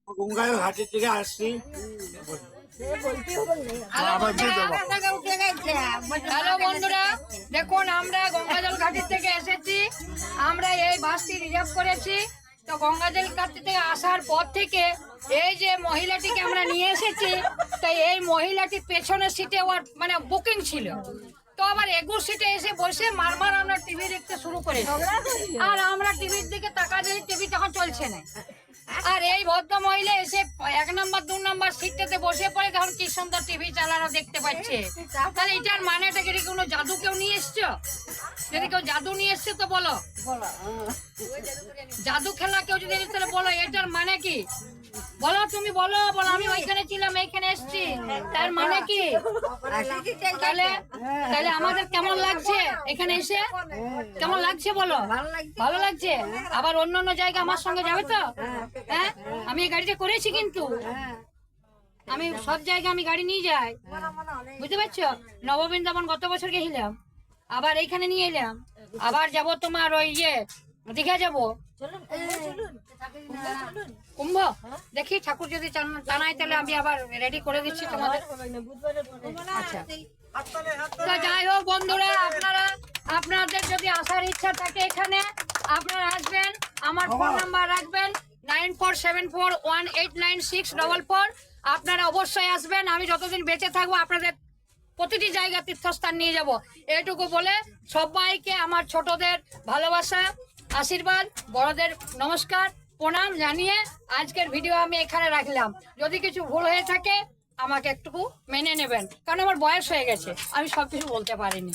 গঙ্গায় ঘাটের থেকে আসছি। হ্যালো বন্ধুরা, দেখুন আমরা গঙ্গাজল ঘাটের থেকে এসেছি। আমরা এই বাসটি রিজার্ভ করেছি। তো গঙ্গাজল ঘাট থেকে আসার পর থেকে এই যে মহিলাটিকে আমরা নিয়ে এসেছি, তো এই মহিলাটি পেছনের সিটে ওর মানে বুকিং ছিল। তো আবার এগুর সিটে এসে বসে মারমার আমরা টিভি দেখতে শুরু করেছি। আর আমরা টিভির দিকে তাকা দিই, টিভি তখন চলছে না। আর এই ভদ্র মহিলা এসে 1 নম্বর 2 নম্বর সিটটাতে বসে পড়ে, তখন কি সুন্দর টিভি চালানো দেখতে পাচ্ছে। তাহলে এটার মানেটা কি কোনো জাদু কেউ নিয়ে এসছো? যদি কেউ জাদু নিয়ে এসছে তো বলো, জাদু খেলা কেউ যদি এসছে বলো, এটার মানে কি বলো, তুমি বলো। বলো আমি ওইখানে ছিলাম, এইখানে এসছি, তার মানে কি? তাহলে তাহলে আমাদের কেমন লাগছে এখানে এসে? কেমন লাগছে বলো? ভালো লাগছে। আবার অন্য অন্য জায়গা আমার সঙ্গে যাবে তো? হ্যাঁ, আমি এই গাড়িটা করেছি, কিন্তু আমি সব জায়গায় আমি গাড়ি নিয়ে যাই, বুঝতে পারছো? নববৃন্দাবন গত বছর গেছিলাম, আবার এইখানে নিয়ে এলাম, আবার যাব তোমার ওই দীঘা যাবো, কুম্ভ দেখি। ঠাকুর যদি জানাই তাহলে আমি আবার রেডি করে দিচ্ছি তোমাদের। আচ্ছা, তো যাই হোক বন্ধুরা, আপনাদের যদি আসার ইচ্ছা থাকে এখানে আপনারা আসবেন। আমার ফোন নাম্বার রাখবেন 9474189644। আপনারা অবশ্যই আসবেন। আমি যতদিন বেঁচে থাকবো আপনাদের প্রতিটি জায়গা তীর্থস্থান নিয়ে যাব। এইটুকু বলে সবাইকে আমার ছোটদের ভালোবাসা, আশীর্বাদ, বড়দের নমস্কার, প্রণাম জানিয়ে আজকের ভিডিও আমি এখানে রাখলাম। যদি কিছু ভুল হয়ে থাকে আমাকে একটু মেনে নেবেন, কারণ আমার বয়স হয়ে গেছে, আমি সবকিছু বলতে পারিনি।